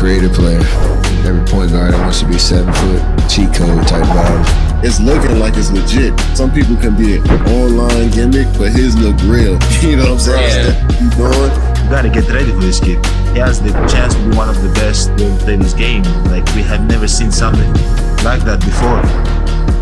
creative player. Every point guard that wants to be 7 foot, cheat code type vibe. It's looking like it's legit. Some people can be an online gimmick, but his look real. You know what I'm saying? Yeah. You gotta get ready for this kid. He has the chance to be one of the best to play this game. Like, we have never seen something like that before.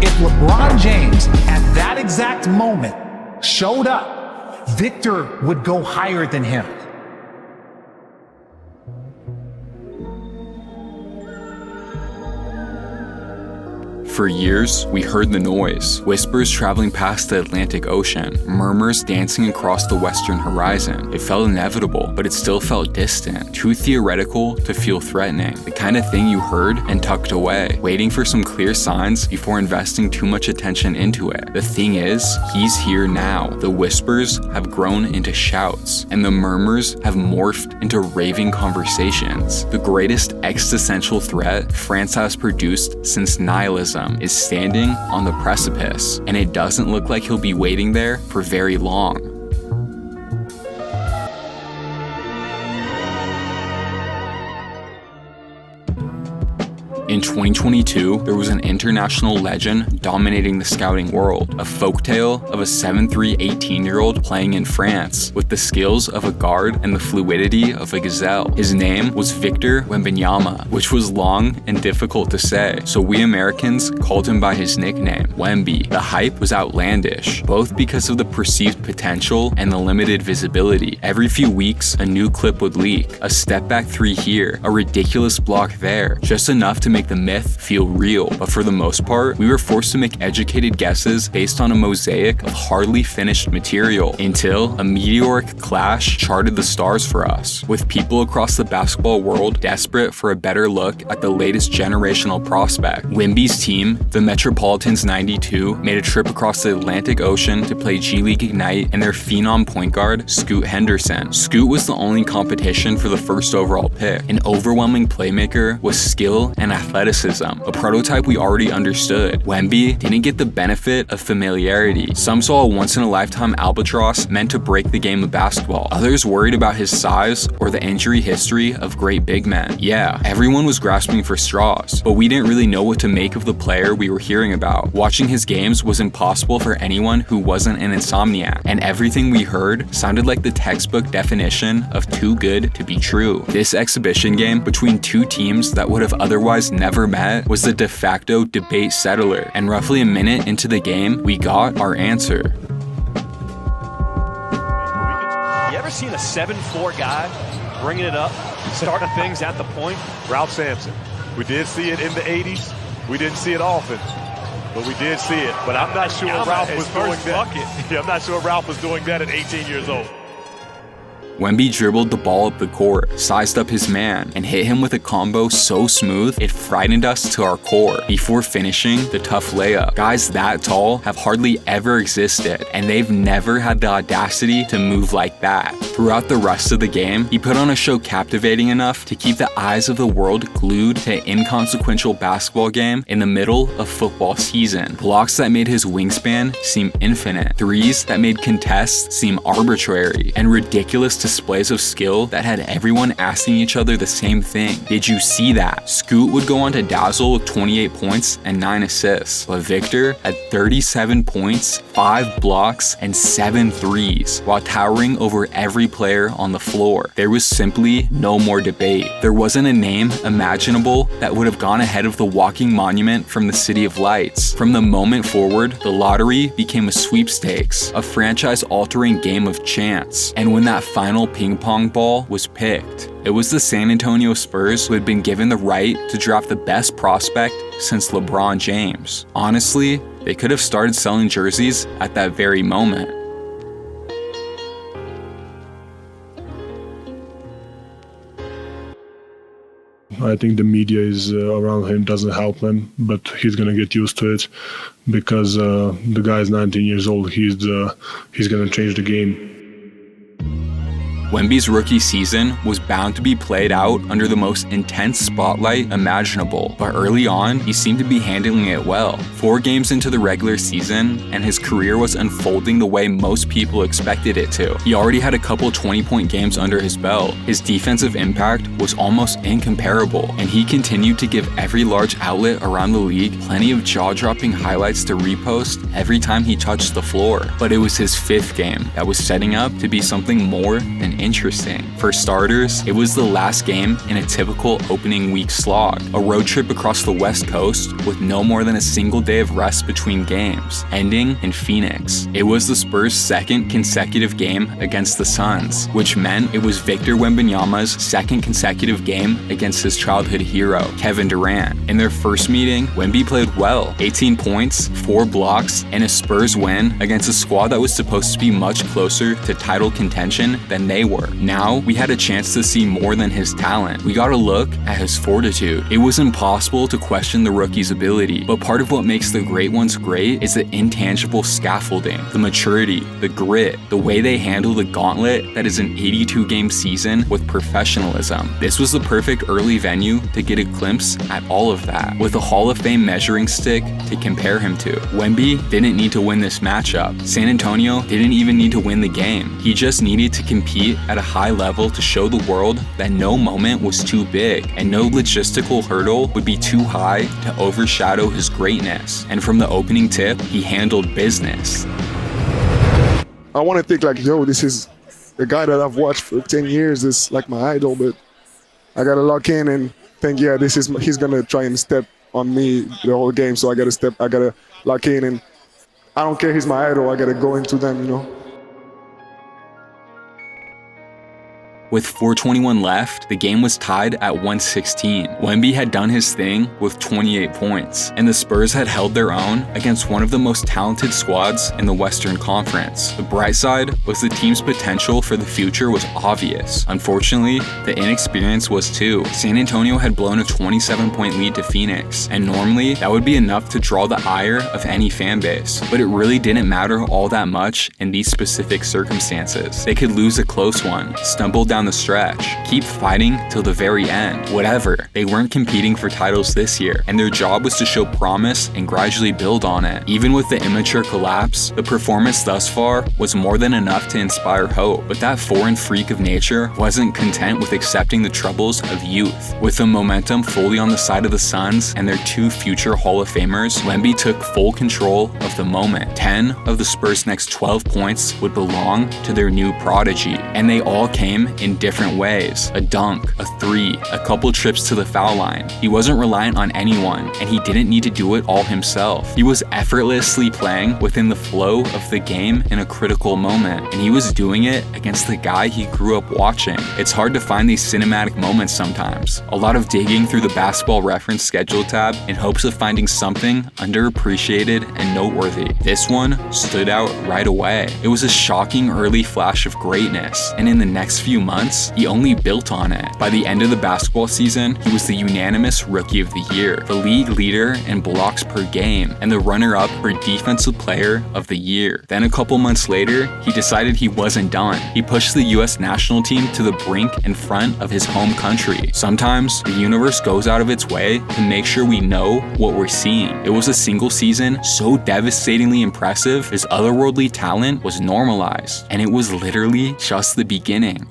If LeBron James, at that exact moment, showed up, Victor would go higher than him. For years, we heard the noise, whispers traveling past the Atlantic Ocean, murmurs dancing across the western horizon. It felt inevitable, but it still felt distant, too theoretical to feel threatening. The kind of thing you heard and tucked away, waiting for some clear signs before investing too much attention into it. The thing is, he's here now. The whispers have grown into shouts, and the murmurs have morphed into raving conversations. The greatest existential threat France has produced since nihilism is standing on the precipice, and it doesn't look like he'll be waiting there for very long. In 2022, there was an international legend dominating the scouting world, a folktale of a 7'3" 18-year-old playing in France with the skills of a guard and the fluidity of a gazelle. His name was Victor Wembanyama, which was long and difficult to say, so we Americans called him by his nickname, Wemby. The hype was outlandish, both because of the perceived potential and the limited visibility. Every few weeks, a new clip would leak, a step-back 3 here, a ridiculous block there, just enough to make the myth feel real. But for the most part, we were forced to make educated guesses based on a mosaic of hardly finished material, until a meteoric clash charted the stars for us, with people across the basketball world desperate for a better look at the latest generational prospect. Wemby's team, the Metropolitans 92, made a trip across the Atlantic Ocean to play G League Ignite and their phenom point guard, Scoot Henderson. Scoot was the only competition for the first overall pick, an overwhelming playmaker with skill and athleticism, a prototype we already understood. Wemby didn't get the benefit of familiarity. Some saw a once-in-a-lifetime albatross meant to break the game of basketball. Others worried about his size or the injury history of great big men. Yeah, everyone was grasping for straws, but we didn't really know what to make of the player we were hearing about. Watching his games was impossible for anyone who wasn't an insomniac, and everything we heard sounded like the textbook definition of too good to be true. This exhibition game between two teams that would have otherwise never met was the de facto debate settler, and roughly a minute into the game, we got our answer. You ever seen a 7'4" guy bringing it up, starting things at the point? Ralph Sampson. We did see it in the 80s. We didn't see it often, but we did see it. But I'm not sure Ralph was doing that. Yeah, I'm not sure Ralph was doing that at 18 years old. Wemby dribbled the ball up the court, sized up his man, and hit him with a combo so smooth it frightened us to our core before finishing the tough layup. Guys that tall have hardly ever existed, and they've never had the audacity to move like that. Throughout the rest of the game, he put on a show captivating enough to keep the eyes of the world glued to an inconsequential basketball game in the middle of football season. Blocks that made his wingspan seem infinite, threes that made contests seem arbitrary, and ridiculous displays of skill that had everyone asking each other the same thing. Did you see that? Scoot would go on to dazzle with 28 points and 9 assists, but Victor had 37 points, 5 blocks, and 7 threes, while towering over every player on the floor. There was simply no more debate. There wasn't a name imaginable that would have gone ahead of the walking monument from the City of Lights. From the moment forward, the lottery became a sweepstakes, a franchise-altering game of chance, and when that final ping pong ball was picked, it was the San Antonio Spurs who had been given the right to draft the best prospect since LeBron James. Honestly, they could have started selling jerseys at that very moment. I think the media is around him doesn't help him, but he's gonna get used to it because the guy's 19 years old. He's gonna change the game. Wemby's rookie season was bound to be played out under the most intense spotlight imaginable, but early on, he seemed to be handling it well. 4 games into the regular season, and his career was unfolding the way most people expected it to. He already had a couple 20-point games under his belt. His defensive impact was almost incomparable, and he continued to give every large outlet around the league plenty of jaw-dropping highlights to repost every time he touched the floor. But it was his 5th game that was setting up to be something more than interesting. For starters, it was the last game in a typical opening week slog, a road trip across the West Coast with no more than a single day of rest between games, ending in Phoenix. It was the Spurs' 2nd consecutive game against the Suns, which meant it was Victor Wembanyama's 2nd consecutive game against his childhood hero, Kevin Durant. In their first meeting, Wemby played well, 18 points, 4 blocks, and a Spurs win against a squad that was supposed to be much closer to title contention than they were. Now, we had a chance to see more than his talent. We got a look at his fortitude. It was impossible to question the rookie's ability, but part of what makes the great ones great is the intangible scaffolding, the maturity, the grit, the way they handle the gauntlet that is an 82-game season with professionalism. This was the perfect early venue to get a glimpse at all of that, with a Hall of Fame measuring stick to compare him to. Wemby didn't need to win this matchup. San Antonio didn't even need to win the game. He just needed to compete at a high level to show the world that no moment was too big and no logistical hurdle would be too high to overshadow his greatness. And from the opening tip, he handled business. I want to think like, yo, this is the guy that I've watched for 10 years is like my idol, but I got to lock in and think, yeah, he's going to try and step on me the whole game. So I got to lock in, and I don't care he's my idol. I got to go into them, you know. With 4:21 left, the game was tied at 116. Wemby had done his thing with 28 points, and the Spurs had held their own against one of the most talented squads in the Western Conference. The bright side was the team's potential for the future was obvious. Unfortunately, the inexperience was too. San Antonio had blown a 27-point lead to Phoenix, and normally that would be enough to draw the ire of any fan base. But it really didn't matter all that much in these specific circumstances. They could lose a close one, stumble down the stretch, keep fighting till the very end. Whatever. They weren't competing for titles this year, and their job was to show promise and gradually build on it. Even with the immature collapse, the performance thus far was more than enough to inspire hope. But that foreign freak of nature wasn't content with accepting the troubles of youth. With the momentum fully on the side of the Suns and their 2 future Hall of Famers, Wemby took full control of the moment. 10 of the Spurs' next 12 points would belong to their new prodigy, and they all came in different ways. A dunk, a 3, a couple trips to the foul line. He wasn't reliant on anyone, and he didn't need to do it all himself. He was effortlessly playing within the flow of the game in a critical moment, and he was doing it against the guy he grew up watching. It's hard to find these cinematic moments sometimes. A lot of digging through the Basketball Reference schedule tab in hopes of finding something underappreciated and noteworthy. This one stood out right away. It was a shocking early flash of greatness, and in the next few months, he only built on it. By the end of the basketball season, he was the unanimous Rookie of the Year, the league leader in blocks per game, and the runner-up for Defensive Player of the Year. Then a couple months later, he decided he wasn't done. He pushed the US national team to the brink in front of his home country. Sometimes, the universe goes out of its way to make sure we know what we're seeing. It was a single season so devastatingly impressive, his otherworldly talent was normalized, and it was literally just the beginning.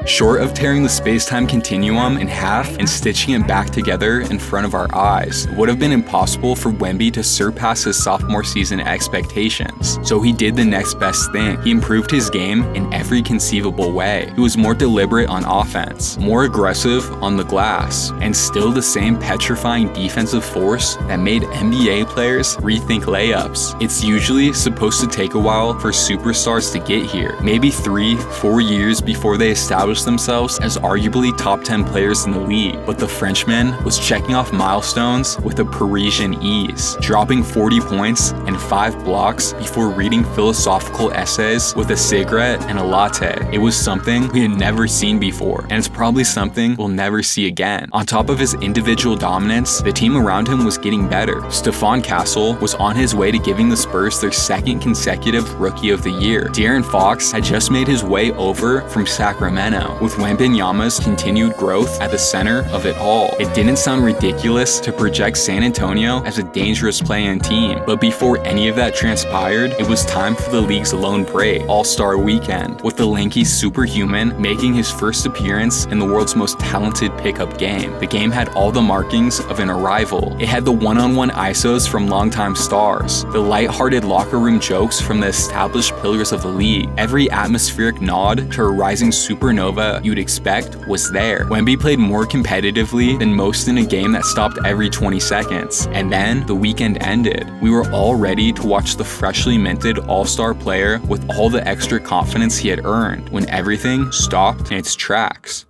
Short of tearing the space-time continuum in half and stitching it back together in front of our eyes, it would have been impossible for Wemby to surpass his sophomore season expectations. So he did the next best thing. He improved his game in every conceivable way. He was more deliberate on offense, more aggressive on the glass, and still the same petrifying defensive force that made NBA players rethink layups. It's usually supposed to take a while for superstars to get here, maybe 3-4 years before they establish established themselves as arguably top 10 players in the league, but the Frenchman was checking off milestones with a Parisian ease, dropping 40 points and 5 blocks before reading philosophical essays with a cigarette and a latte. It was something we had never seen before, and it's probably something we'll never see again. On top of his individual dominance, the team around him was getting better. Stephon Castle was on his way to giving the Spurs their second consecutive Rookie of the Year. De'Aaron Fox had just made his way over from Sacramento, with Wembanyama's continued growth at the center of it all. It didn't sound ridiculous to project San Antonio as a dangerous play-in team, but before any of that transpired, it was time for the league's lone break, All-Star Weekend, with the lanky superhuman making his first appearance in the world's most talented pickup game. The game had all the markings of an arrival. It had the one-on-one ISOs from longtime stars, the light-hearted locker room jokes from the established pillars of the league. Every atmospheric nod to a rising supernova you'd expect was there. Wemby played more competitively than most in a game that stopped every 20 seconds. And then the weekend ended. We were all ready to watch the freshly minted all-star player with all the extra confidence he had earned when everything stopped in its tracks.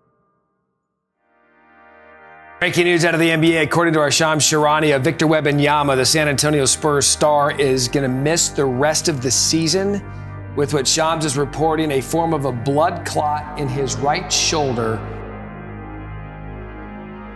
Breaking news out of the NBA, according to our Shams Charania, Victor Wembanyama, the San Antonio Spurs star, is going to miss the rest of the season with what Shams is reporting, a form of a blood clot in his right shoulder.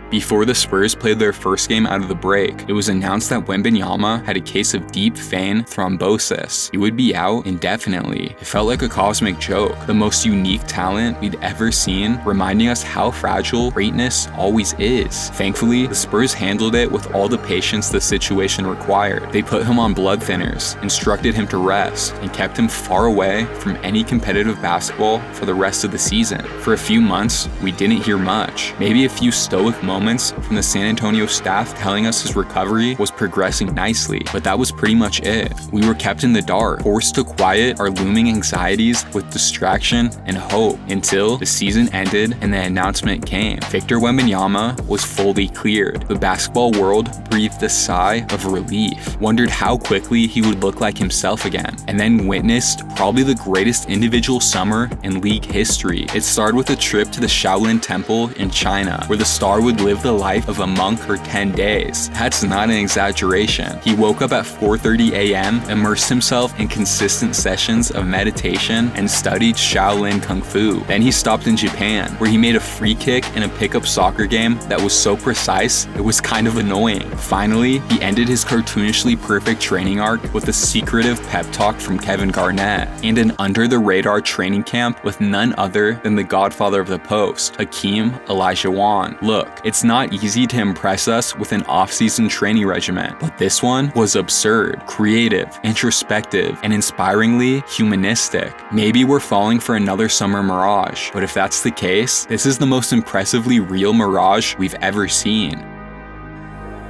Before the Spurs played their first game out of the break, it was announced that Wembanyama had a case of deep vein thrombosis. He would be out indefinitely. It felt like a cosmic joke, the most unique talent we'd ever seen, reminding us how fragile greatness always is. Thankfully, the Spurs handled it with all the patience the situation required. They put him on blood thinners, instructed him to rest, and kept him far away from any competitive basketball for the rest of the season. For a few months, we didn't hear much. Maybe a few stoic moments from the San Antonio staff telling us his recovery was progressing nicely, but that was pretty much it. We were kept in the dark, forced to quiet our looming anxieties with distraction and hope, until the season ended and the announcement came. Victor Wembanyama was fully cleared. The basketball world breathed a sigh of relief, wondered how quickly he would look like himself again, and then witnessed probably the greatest individual summer in league history. It started with a trip to the Shaolin Temple in China, where the star would live the life of a monk for 10 days. That's not an exaggeration. He woke up at 4:30 a.m., immersed himself in consistent sessions of meditation, and studied Shaolin Kung Fu. Then he stopped in Japan, where he made a free kick in a pickup soccer game that was so precise, it was kind of annoying. Finally, he ended his cartoonishly perfect training arc with a secretive pep talk from Kevin Garnett, and an under-the-radar training camp with none other than the godfather of the post, Hakeem Olajuwon. Look, it's not easy to impress us with an off-season training regimen, but this one was absurd, creative, introspective, and inspiringly humanistic. Maybe we're falling for another summer mirage, but if that's the case, this is the most impressively real mirage we've ever seen.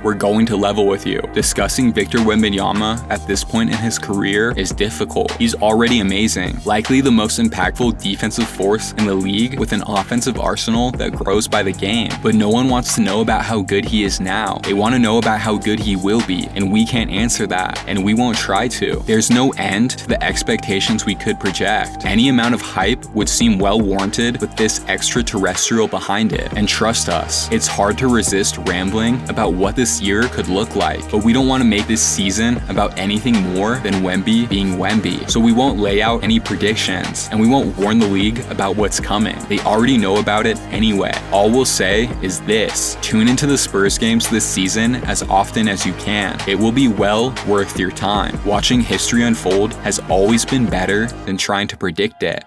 We're going to level with you. Discussing Victor Wembanyama at this point in his career is difficult. He's already amazing, likely the most impactful defensive force in the league with an offensive arsenal that grows by the game. But no one wants to know about how good he is now. They want to know about how good he will be, and we can't answer that, and we won't try to. There's no end to the expectations we could project. Any amount of hype would seem well warranted with this extraterrestrial behind it. And trust us, it's hard to resist rambling about what this year could look like, but we don't want to make this season about anything more than Wemby being Wemby. So we won't lay out any predictions, and we won't warn the league about what's coming. They already know about it anyway. All we'll say is this: tune into the Spurs games this season as often as you can. It will be well worth your time. Watching history unfold has always been better than trying to predict it.